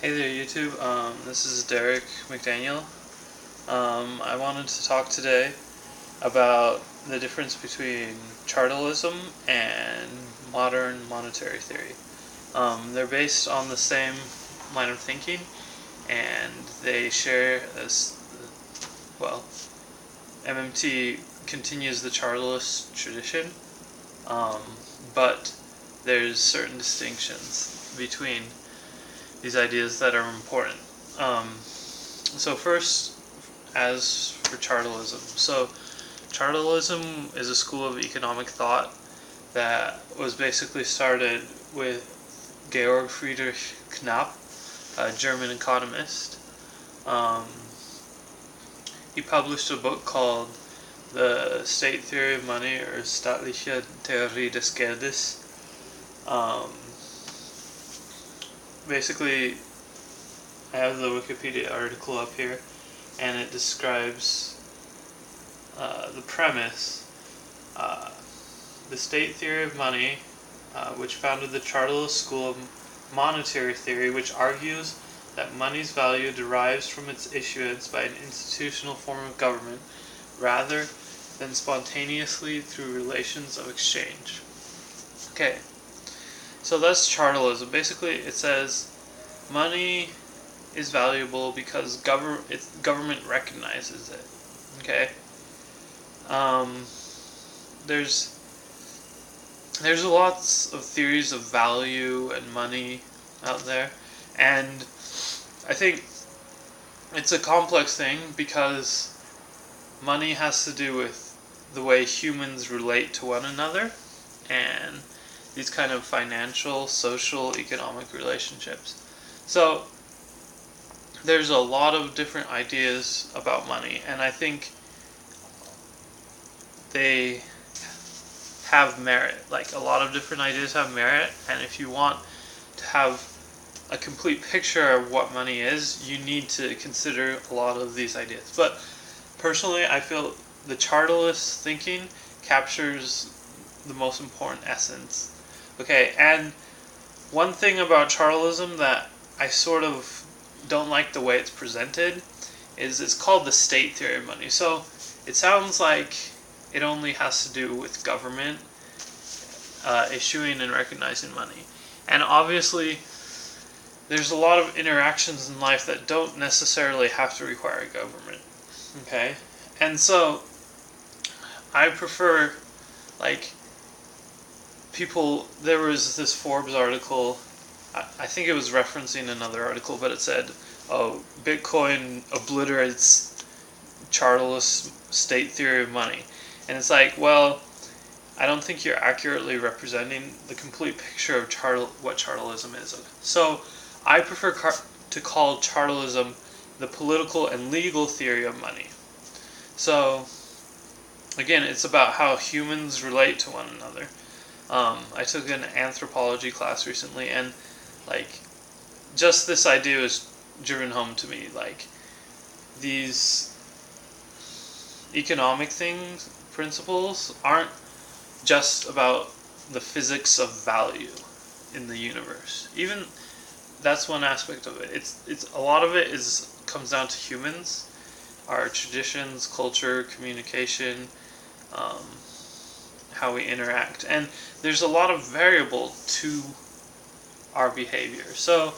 Hey there, YouTube. This is Derek McDaniel. I wanted to talk today about the difference between chartalism and modern monetary theory. They're based on the same line of thinking, and they share this. Well, MMT continues the chartalist tradition, um, but there's certain distinctions between these ideas that are important. So first, as for chartalism. So chartalism is a school of economic thought that was basically started with Georg Friedrich Knapp, a German economist. Um, he published a book called The State Theory of Money, or Staatliche Theorie des Geldes. Basically, I have the Wikipedia article up here, and it describes the premise. The state theory of money, which founded the chartalist school of monetary theory, which argues that money's value derives from its issuance by an institutional form of government rather than spontaneously through relations of exchange. Okay, so that's chartalism. Basically, it says money is valuable because government recognizes it. Okay. There's lots of theories of value and money out there, and I think it's a complex thing because money has to do with the way humans relate to one another and these kind of financial, social, economic relationships. So there's a lot of different ideas about money, and I think they have merit. Like, a lot of different ideas have merit, and if you want to have a complete picture of what money is, you need to consider a lot of these ideas. But personally, I feel the chartalist thinking captures the most important essence. Okay, and one thing about chartalism that I sort of don't like the way it's presented is it's called the state theory of money. So it sounds like it only has to do with government issuing and recognizing money. And obviously, there's a lot of interactions in life that don't necessarily have to require a government. Okay? And so, I prefer, like, there was this Forbes article, I think it was referencing another article, but it said, oh, Bitcoin obliterates chartalist state theory of money. And it's like, well, I don't think you're accurately representing the complete picture of what chartalism is. So I prefer to call chartalism the political and legal theory of money. So again, it's about how humans relate to one another. I took an anthropology class recently, and like, just this idea was driven home to me. Like, these economic principles aren't just about the physics of value in the universe. Even that's one aspect of it. It's a lot of it comes down to humans, our traditions, culture, communication, how we interact, and there's a lot of variable to our behavior. So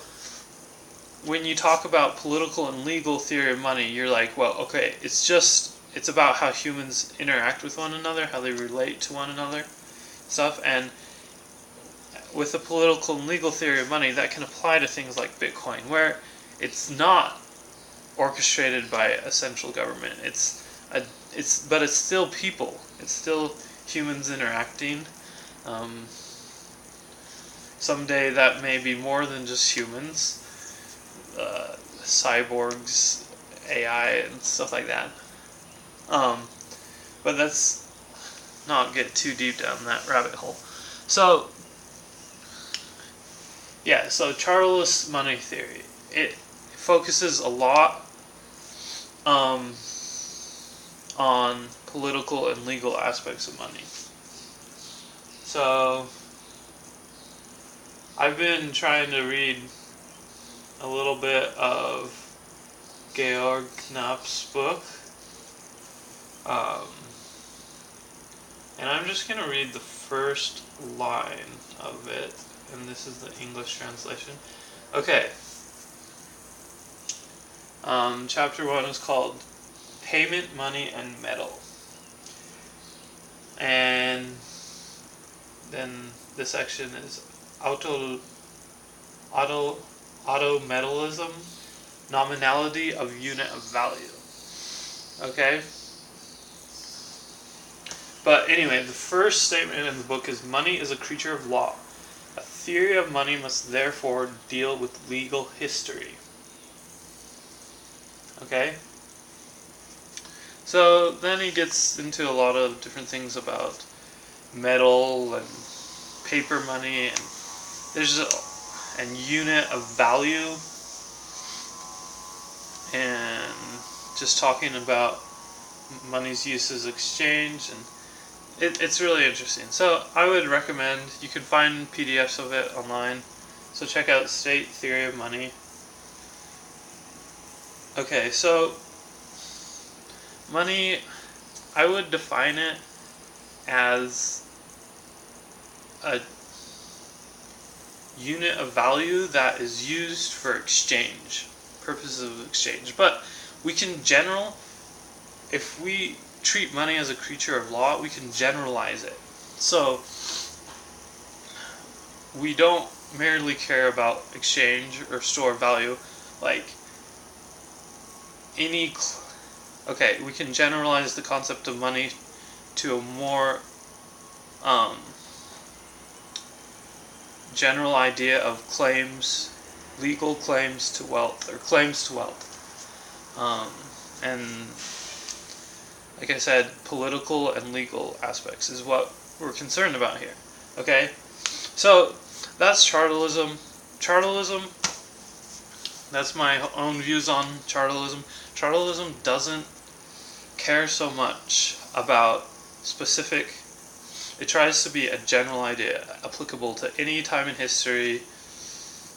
when you talk about political and legal theory of money, you're like, well, okay, it's about how humans interact with one another, how they relate to one another, stuff. And with the political and legal theory of money, that can apply to things like Bitcoin, where it's not orchestrated by a central government. But it's still people. It's still humans interacting. Someday that may be more than just humans, cyborgs, AI, and stuff like that. But let's not get too deep down that rabbit hole. So, yeah, so chartalist money theory, it focuses a lot on political and legal aspects of money. So, I've been trying to read a little bit of Georg Knapp's book. And I'm just going to read the first line of it, and this is the English translation. Okay. Chapter 1 is called Payment, Money, and Metal. And then the section is autometalism, nominality of unit of value. Okay? But anyway, the first statement in the book is money is a creature of law. A theory of money must therefore deal with legal history. Okay? So then he gets into a lot of different things about metal and paper money, and there's and unit of value, and just talking about money's use as exchange, and it's really interesting. So I would recommend, you can find PDFs of it online, so check out State Theory of Money. Okay, so money, I would define it as a unit of value that is used for exchange, purposes of exchange. But we can if we treat money as a creature of law, we can generalize it. So we don't merely care about exchange or store value, like we can generalize the concept of money to a more general idea of claims, legal claims to wealth, or claims to wealth. And like I said, political and legal aspects is what we're concerned about here. Okay? So that's chartalism. Chartalism, that's my own views on chartalism. Chartalism doesn't care so much about specific. It tries to be a general idea applicable to any time in history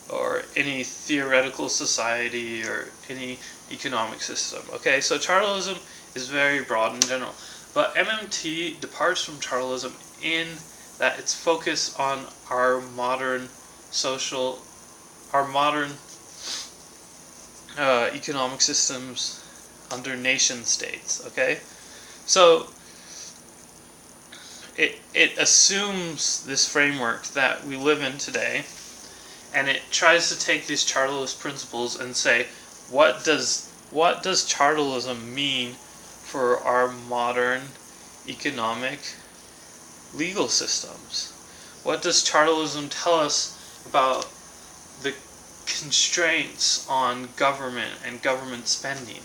or any theoretical society or any economic system. Okay, so chartalism is very broad and general. But MMT departs from chartalism in that its focus on our modern economic systems under nation states. Okay, so it assumes this framework that we live in today, and it tries to take these chartalist principles and say, what does chartalism mean for our modern economic legal systems? What does chartalism tell us about the constraints on government and government spending?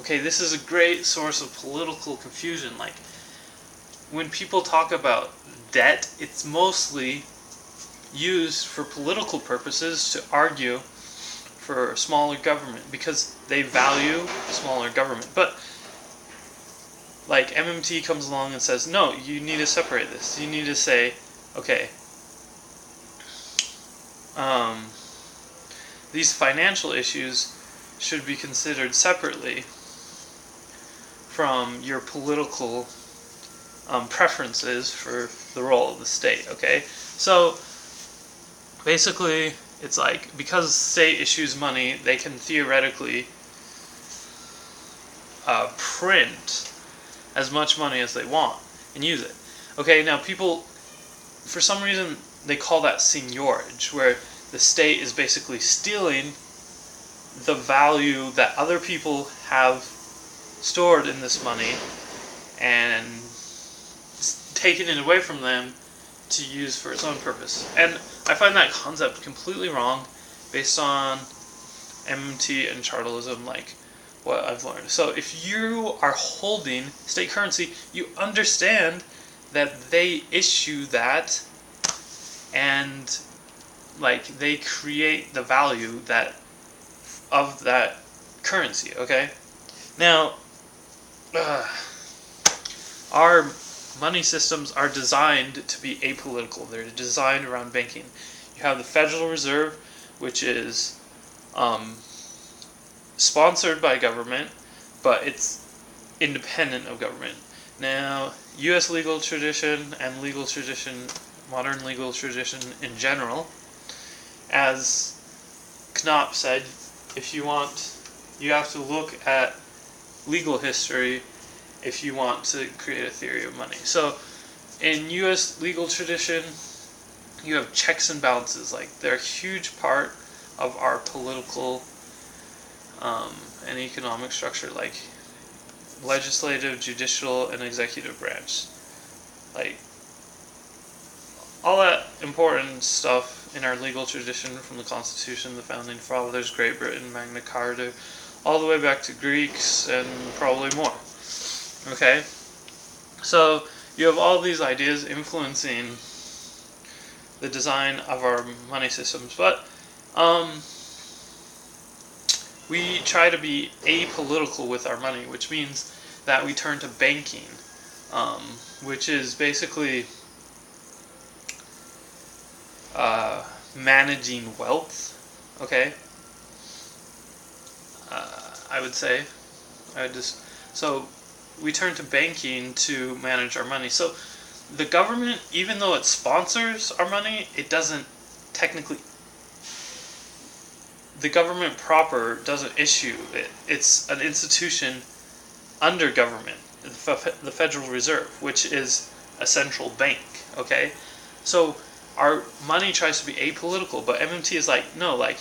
Okay, this is a great source of political confusion. Like, when people talk about debt, it's mostly used for political purposes to argue for smaller government because they value smaller government. But like MMT comes along and says, no, you need to separate this. You need to say, okay, these financial issues should be considered separately from your political preferences for the role of the state. Okay, so basically it's like, because the state issues money, they can theoretically print as much money as they want and use it. Okay, now people, for some reason, they call that seigniorage, where the state is basically stealing the value that other people have stored in this money and taking it away from them to use for its own purpose. And I find that concept completely wrong based on MMT and chartalism, like what I've learned. So if you are holding state currency, you understand that they issue that and like they create the value that of that currency. Okay, now our money systems are designed to be apolitical. They're designed around banking. You have the Federal Reserve, which is um, sponsored by government, but it's independent of government. Now, U.S. legal tradition and legal tradition, modern legal tradition in general, as Knopp said, if you want, you have to look at legal history if you want to create a theory of money. So, in U.S. legal tradition, you have checks and balances. Like, they're a huge part of our political and economic structure, like legislative, judicial, and executive branch. Like, all that important stuff in our legal tradition, from the Constitution, the Founding Fathers, Great Britain, Magna Carta, all the way back to Greeks, and probably more. Okay? So, you have all these ideas influencing the design of our money systems, but we try to be apolitical with our money, which means that we turn to banking, which is basically managing wealth. Okay, I would say, so we turn to banking to manage our money. So the government, even though it sponsors our money, it doesn't technically. The government proper doesn't issue it. It's an institution under government, the Federal Reserve, which is a central bank. Okay, so our money tries to be apolitical, but MMT is like, no, like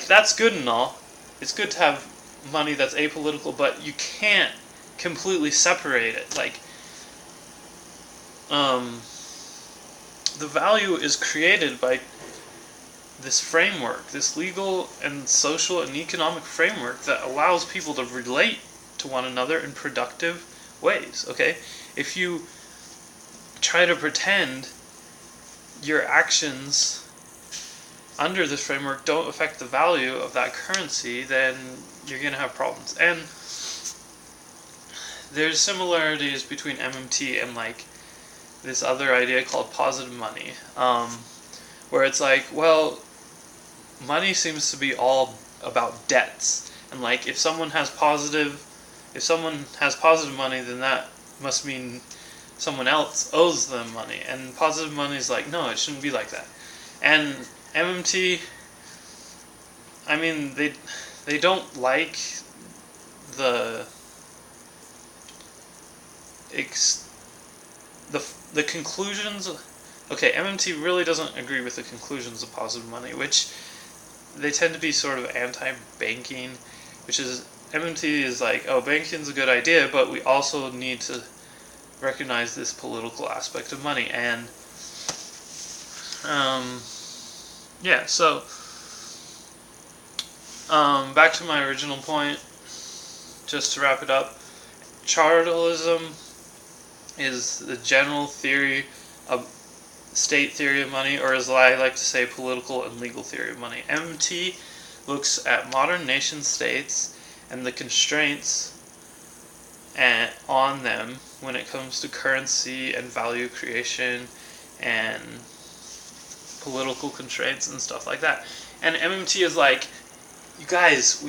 that's good and all. It's good to have money that's apolitical, but you can't completely separate it. Like, the value is created by this framework, this legal and social and economic framework that allows people to relate to one another in productive ways. Okay, if you try to pretend your actions under this framework don't affect the value of that currency, then you're going to have problems. And there's similarities between MMT and like this other idea called positive money, where it's like, well, money seems to be all about debts, and like if someone has positive money, then that must mean someone else owes them money, and positive money is like, no, it shouldn't be like that. And MMT, I mean, they don't like the conclusions. Okay, MMT really doesn't agree with the conclusions of positive money, which they tend to be sort of anti-banking, which is, MMT is like, oh, banking's a good idea, but we also need to recognize this political aspect of money. And yeah, so back to my original point, just to wrap it up, chartalism is the general theory of state theory of money, or as I like to say, political and legal theory of money. MMT looks at modern nation states and the constraints on them when it comes to currency and value creation and political constraints and stuff like that. And MMT is like, you guys,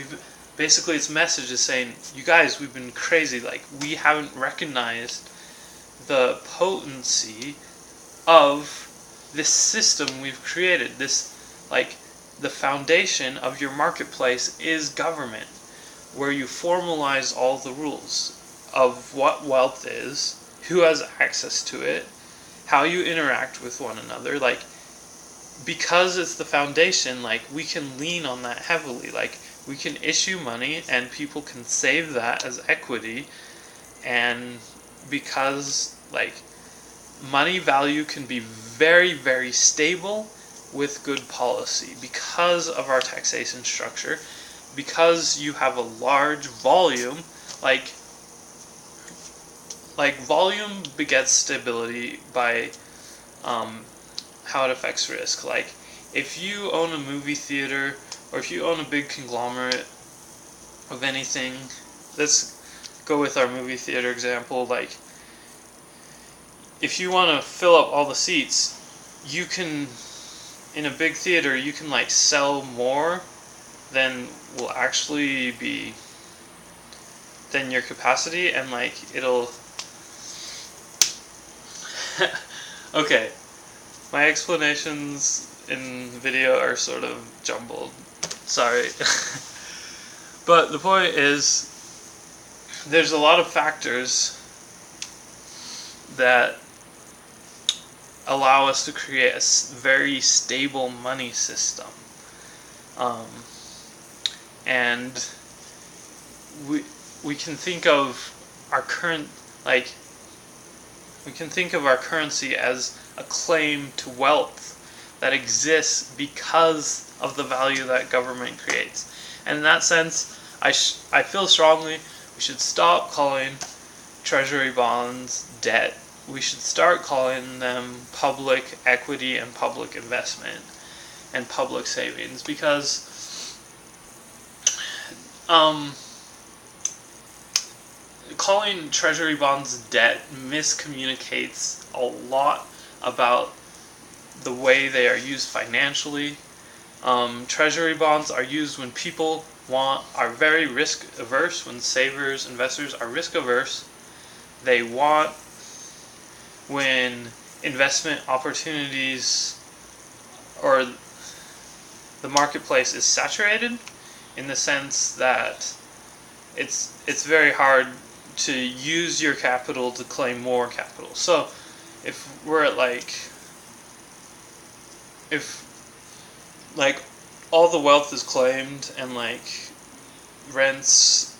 basically its message is saying, you guys, we've been crazy, like, we haven't recognized the potency of this system we've created. This, like, the foundation of your marketplace is government, where you formalize all the rules of what wealth is, who has access to it, how you interact with one another. Like, because it's the foundation, like, we can lean on that heavily. Like, we can issue money and people can save that as equity, and because, like, money value can be very, very stable with good policy because of our taxation structure, because you have a large volume. Like volume begets stability by how it affects risk. Like, if you own a movie theater, or if you own a big conglomerate of anything, let's go with our movie theater example. Like, if you want to fill up all the seats, you can, in a big theater, you can like sell more than will actually be than your capacity, and like it'll okay, my explanations in the video are sort of jumbled, sorry. But the point is, there's a lot of factors that allow us to create a very stable money system, and we can think of our current we can think of our currency as a claim to wealth that exists because of the value that government creates. And in that sense, I feel strongly we should stop calling treasury bonds debt. We should start calling them public equity and public investment and public savings, because calling treasury bonds debt miscommunicates a lot about the way they are used financially. Treasury bonds are used when people are very risk averse, when savers, investors are risk averse. They want when investment opportunities or the marketplace is saturated, in the sense that it's very hard to use your capital to claim more capital. So if we're at if all the wealth is claimed and rents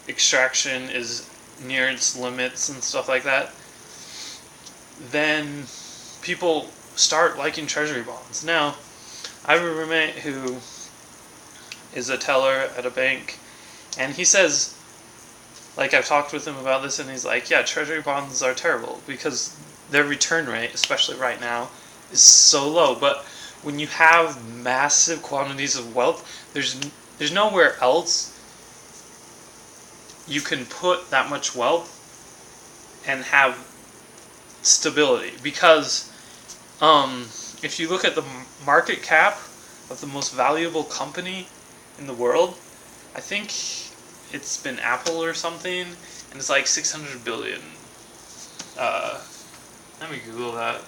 extraction is near its limits and stuff like that, then people start liking treasury bonds. Now, I have a roommate who is a teller at a bank, and he says, I've talked with him about this, and he's like, yeah, treasury bonds are terrible because their return rate, especially right now, is so low. But when you have massive quantities of wealth, there's nowhere else you can put that much wealth and have stability. Because if you look at the market cap of the most valuable company in the world, I think it's been Apple or something, and it's like 600 billion. Let me Google that.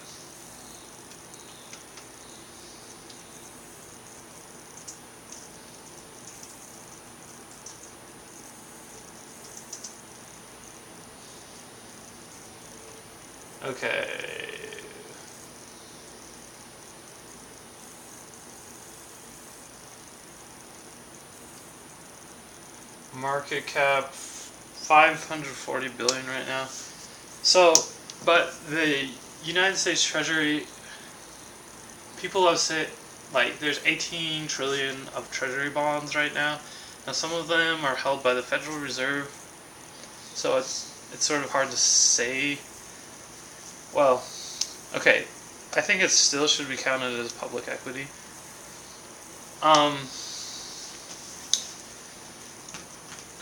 Okay. Market cap 540 billion right now. So, but the United States Treasury, people have said, there's 18 trillion of treasury bonds right now. Now some of them are held by the Federal Reserve, so it's sort of hard to say. Well, okay, I think it still should be counted as public equity.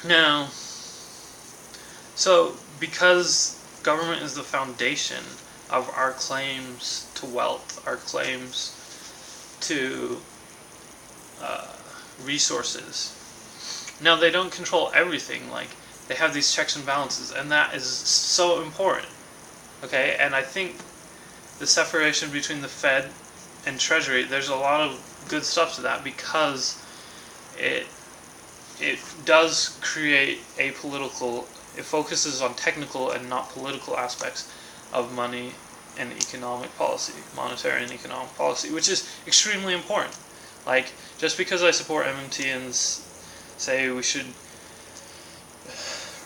Now, so because government is the foundation of our claims to wealth, our claims to resources. Now, they don't control everything. They have these checks and balances, and that is so important. Okay, and I think the separation between the Fed and Treasury, there's a lot of good stuff to that, because it does create a political, it focuses on technical and not political aspects of money and economic policy, monetary and economic policy, which is extremely important. Just because I support MMT and say we should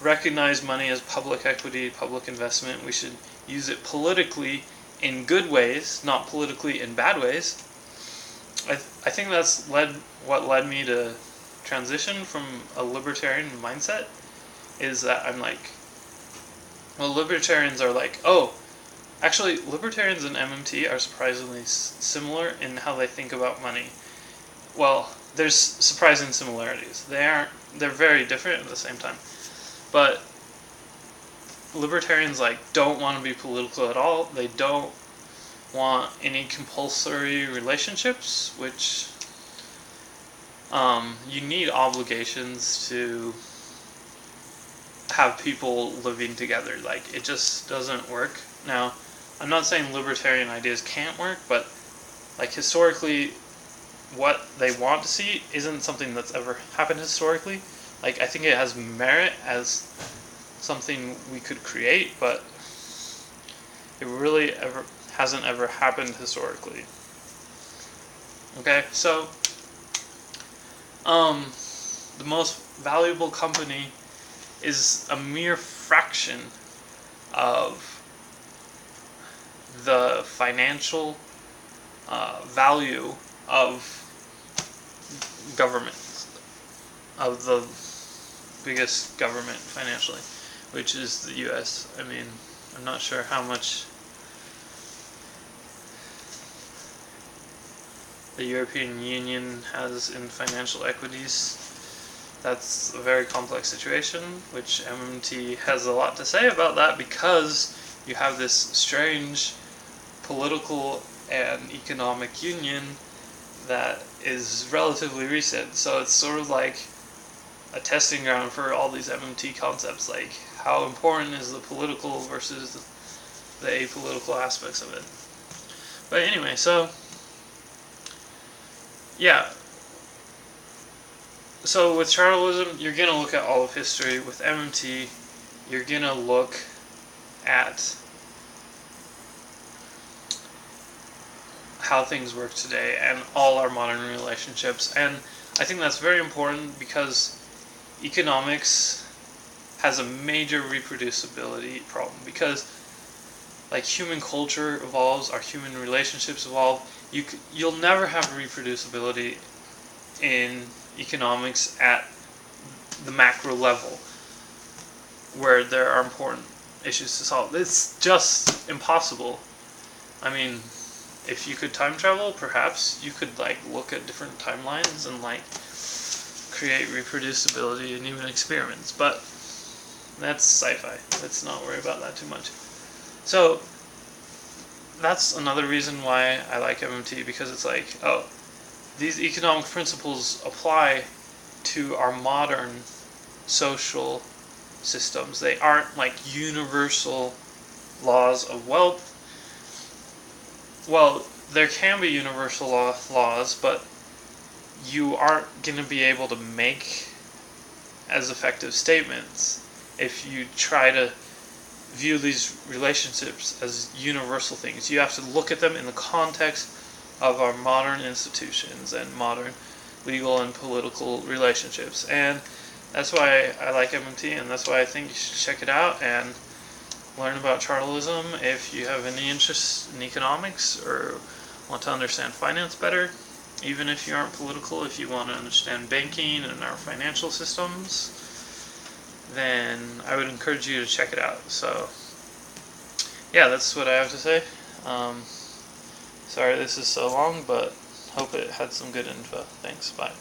recognize money as public equity, public investment, we should use it politically in good ways, not politically in bad ways. I think that's what led me to transition from a libertarian mindset, is that I'm libertarians are actually libertarians and MMT are surprisingly similar in how they think about money. Well, there's surprising similarities. They're very different at the same time. But libertarians don't want to be political at all. They don't want any compulsory relationships, which You need obligations to have people living together. Like, it just doesn't work. Now, I'm not saying libertarian ideas can't work, but like historically, what they want to see isn't something that's ever happened historically. Like, I think it has merit as something we could create, but it really hasn't ever happened historically. Okay, so the most valuable company is a mere fraction of the financial value of government, of the biggest government financially, which is the U.S. I mean, I'm not sure how much the European Union has in financial equities. That's a very complex situation, which MMT has a lot to say about that, because you have this strange political and economic union that is relatively recent. So it's sort of like a testing ground for all these MMT concepts, like how important is the political versus the apolitical aspects of it. But anyway, so yeah. So with chartalism, you're going to look at all of history. With MMT, you're going to look at how things work today and all our modern relationships. And I think that's very important, because economics has a major reproducibility problem, because like human culture evolves, our human relationships evolve. You'll never have reproducibility in economics at the macro level, where there are important issues to solve. It's just impossible. I mean, if you could time travel, perhaps you could like look at different timelines and like create reproducibility in even experiments, but that's sci-fi. Let's not worry about that too much. So that's another reason why I like MMT, because it's like, oh, these economic principles apply to our modern social systems. They aren't like universal laws of wealth. Well, there can be universal laws, but you aren't going to be able to make as effective statements if you try to view these relationships as universal things. You have to look at them in the context of our modern institutions and modern legal and political relationships. And that's why I like MMT, and that's why I think you should check it out and learn about chartalism if you have any interest in economics or want to understand finance better. Even if you aren't political, if you want to understand banking and our financial systems, then I would encourage you to check it out. So yeah, that's what I have to say. Sorry this is so long, but hope it had some good info. Thanks, bye.